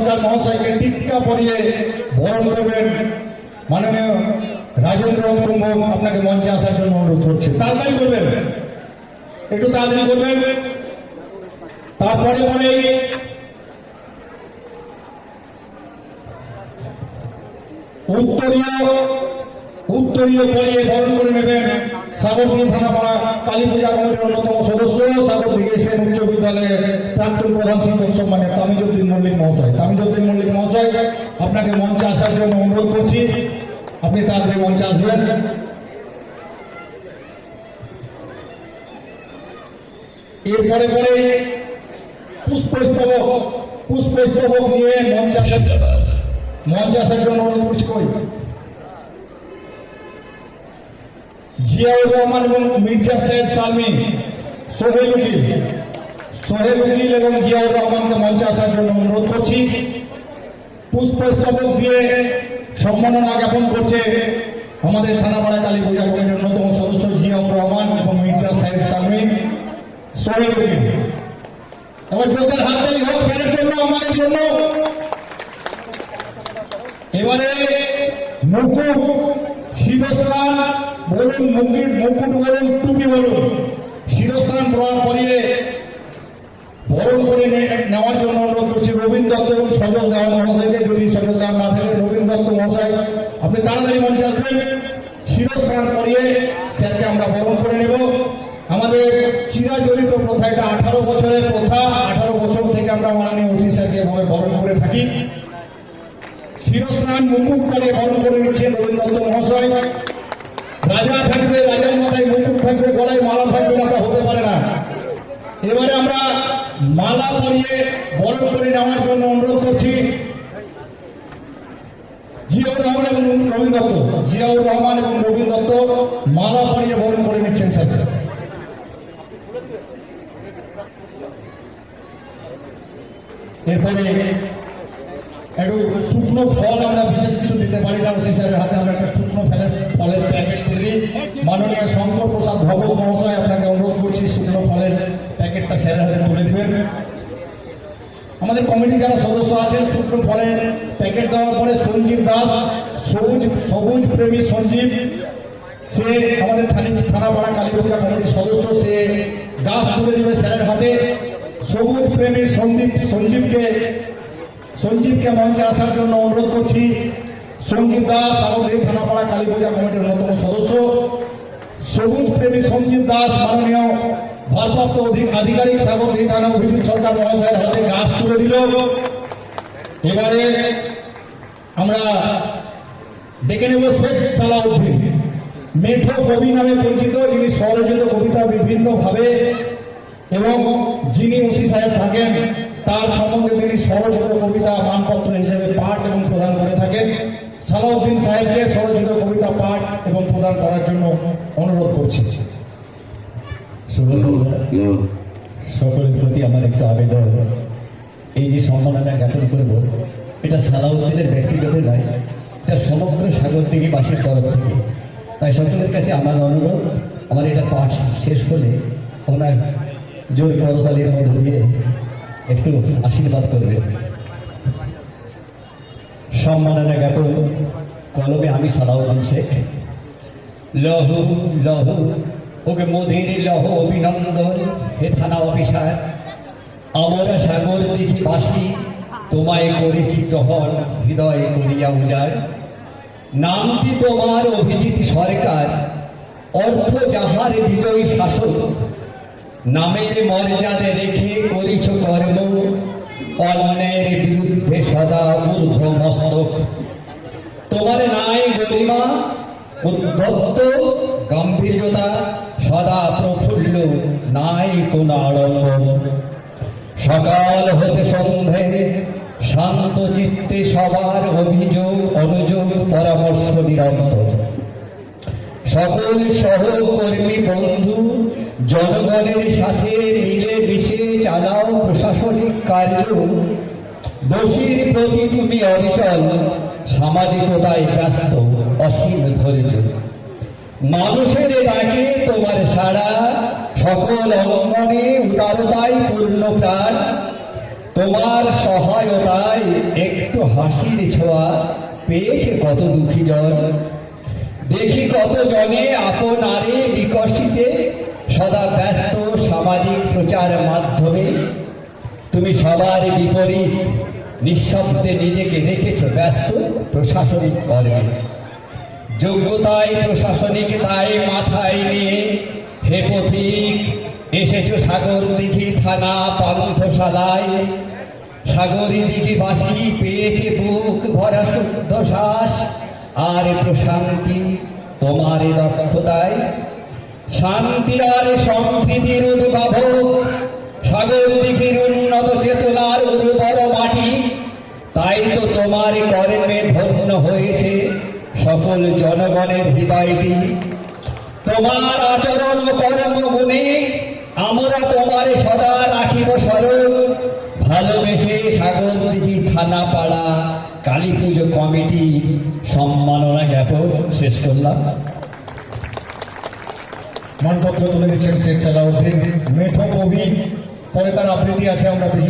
সরকার মহাশয়কে টিক্কা পরিয়ে বরণ করবেন মাননীয় রাজেন্দ্র কুম্ভ। আপনাকে মঞ্চে আসার জন্য অনুরোধ করছি। তাড়াতাড়ি করবেন, একটু তাড়াতাড়ি করবেন। তারপরে পরে উত্তরীয় পরিয়ে বরণ করে নেবেন সাগরদিঘি থানাপাড়া কালী পূজা কমিটির অন্যতম সদস্য, সাগরদিঘি সেন উচ্চ বিদ্যালয়ের প্রাক্তন প্রধান শিক্ষক সম্মানীয় তামিজউদ্দিন মল্লিক মহাশয়। তামিজউদ্দিন মল্লিক মহাশয়, আপনাকে মঞ্চে আসার জন্য অনুরোধ করছি। আপনি তাড়াতাড়ি মঞ্চে আসবেন। এরপরে পরে পুষ্পস্তবক নিয়ে মঞ্চে আসার জন্য অনুরোধ করছি। জিয়াউর রহমান এবং মির্জা সাহেব সালমি, সোহেল উকিল এবং জিয়াউর রহমানকে মঞ্চে আসার জন্য অনুরোধ করছি। পুষ্পস্তবক দিয়ে সম্মাননা জ্ঞাপন করছে আমাদের থানাপাড়া কালী পূজা কমিটির অন্যতম সদস্য জিয়াউর রহমান এবং মির্জা সাহেব সালমি, সোহেল উকিল। এবার যোগের হাত তালি হোক স্যারের জন্য, আমাদের জন্য। এবারে মুকুট, শিরস্থান বলুন, মুকুট বলুন, টুপি বলুন, শিরস্থান পরিয়ে বরণ করে নেওয়ার জন্য অনুরোধ করছি রবীন্দ্র দত্ত এবং সজল দেওয়ান মহাশয়কে। যদি সজল দেওয়ান না থাকেন, রবীন্দ্র দত্ত মহাশয় আপনি তাড়াতাড়ি মঞ্চে আসবেন। শিরস্থান পরিয়ে স্যারকে আমরা বরণ করে নেব। আমাদের চিরাচরিত প্রথা, এটা 18 বছরের প্রথা। 18 বছর থেকে আমরা মাননীয় ওসি স্যারকে এভাবে বরণ করে থাকি। শিরস্থান মুকুট পরিয়ে বরণ করে নিচ্ছেন রবীন্দ্র দত্ত মহাশয়। রাজা থাকবে, রাজার মাথায় মুকুট থাকবে, গলায় মালা থাকবে, মাথা হতে পারে না। এবারে আমরা মালা পরিয়ে বরণ করে নেওয়ার জন্য অনুরোধ করছি জিয়াউর রহমান এবং রবীন্দ্র দত্ত। জিয়াউর রহমান এবং রবীন্দ্র দত্ত মালা পরিয়ে বরণ করে নিচ্ছেন স্যার। এরপরে একটু শুকনো ফল, আমরা বিশেষ কিছু দিতে পারি না, ওসি স্যারের হাতে আমরা একটা শুকনো ফলের প্যাকেট তুলি। মাননীয় শঙ্কর প্রসাদ ভগত মহাশয়, আপনাকে অনুরোধ করছি শুকনো ফলের প্যাকেটটা স্যারের হাতে তুলে দেবেন। আমাদের কমিটি যারা সদস্য আছেন, শুকনো ফলের প্যাকেট দেওয়ার পরে সঞ্জীব দাস, সবুজ প্রেমী সঞ্জীব, সে আমাদের থানাপাড়া কালী পূজা কমিটির সদস্য, সে গাছ তুলে দেবে স্যারের হাতে। সবুজ প্রেমী সঞ্জীবকে মঞ্চে আসার জন্য অনুরোধ করছি। সঞ্জীব দাস আমাদের থানাপাড়া কালী পূজা কমিটির অন্যতম সদস্য। সবুজ প্রেমী সঞ্জীব দাস মাননীয় ভারপ্রাপ্ত আধিকারিক সাগরদিঘি থানা অভিজিৎ সরকার মহাশয়ের হাতে গাছ তুলে দিল। এবারে আমরা ডেকে নেব শেখ সালাউদ্দিন, মেঠো কবি নামে পরিচিত, যিনি স্বরচিত কবিতা বিভিন্ন ভাবে এবং যিনি ওসি সাহেব থাকেন তার সম্বন্ধে তিনি স্বরচিত কবিতা মানপত্র হিসেবে পাঠ এবং প্রদান করে থাকেন। সালাউদ্দিন সাহেবকে স্বরচিত কবিতা পাঠ এবং প্রদান করার জন্য অনুরোধ করছি। সকলের প্রতি আমার একটু আবেদন, এই যে সম্মাননা জ্ঞাপন করব, এটা সালাউদ্দিনের ব্যক্তিগত নয়, এটা সমগ্র সাগরদিঘিবাসীর তরফ থেকে। তাই সকলের কাছে আমার অনুরোধ, আমার এটা পাঠ শেষ হলে ওনার জোর করতালির মধ্য দিয়ে একটু আশীর্বাদ করবে। সম্মাননা জ্ঞাপন কলমে আমি সালাউদ্দিন শেখ। লহু লহু ওকে মোদের লহ অভিনন্দন, হে থানা অফিসার, আমরা সাগরদিঘিবাসী তোমায় করেছি টহল, হৃদয় করিয়া উজাড়। নামটি তোমার অভিজিৎ সরকার, অর্থ যাহার বিজয়ী শাসক। নামের মর্যাদা রেখে করিছ কর্ম, অন্যায়ের বিরুদ্ধে সদা ঊর্ধ্ব মস্তক। তোমার নাই গরিমা, উদ্ধত্ত গাম্ভীর্যতা, সদা প্রফুল্ল, নাই কোন আড়ম্বর। সকাল হতে সন্ধে শান্ত চিত্তে সবার অভিযোগ অনুযোগ পরামর্শ নিরন্তর। সকল সহকর্মী বন্ধু জনগণের সাথে মিলে মিশে চালাও প্রশাসনিক কার্য। দোষীর প্রতি তুমি অবিচল, সামাজিকতায় ব্যস্ত অসীম ধৈর্য। মানুষের ডাকে তোমার সাড়া, সকল অঙ্গনে উদারতায় পূর্ণ প্রাণ। তোমার সহায়তায় হাসির ছোঁয়া পেয়েছে কত দুঃখী জন। দেখি কত জনে আপনারে বিকশিতে সদা ব্যস্ত সামাজিক প্রচার মাধ্যমে। তুমি সবার বিপরীত নিঃশব্দে নিজেকে রেখেছ ব্যস্ত প্রশাসনিক কর্মে। যোগ্যতায় প্রশাসনিক দায় মাথায় নিয়ে হে পথিক এসেছ সাগরদিঘি থানা পান্থশালায়। সাগরদিঘি বাসী পেয়েছে বুক ভরা শুদ্ধ শ্বাস আর প্রশান্তি তোমার দক্ষতায়। শান্তি আর সম্প্রীতির উদ্ভাবক সাগরদিঘির উন্নত চেতনার উর্বর মাটি। তাই তো তোমার কর্মে ধন্য হয়েছে সকল জনগণের হৃদয়টি। তোমার আচরণ ও কর্ম গুণে আমরা তোমার সদা রাখিব স্মরণ। ভালোবেসে সাগরদিঘি থানা পাড়া কালী পুজো কমিটি সম্মাননা জ্ঞাপন শেষ করলাম। মানপত্র তুলে দিচ্ছেন শেখ সালাউদ্দিন, মেঠো কবি। পরে তার আবৃত্তি আছে, আমরা বেশি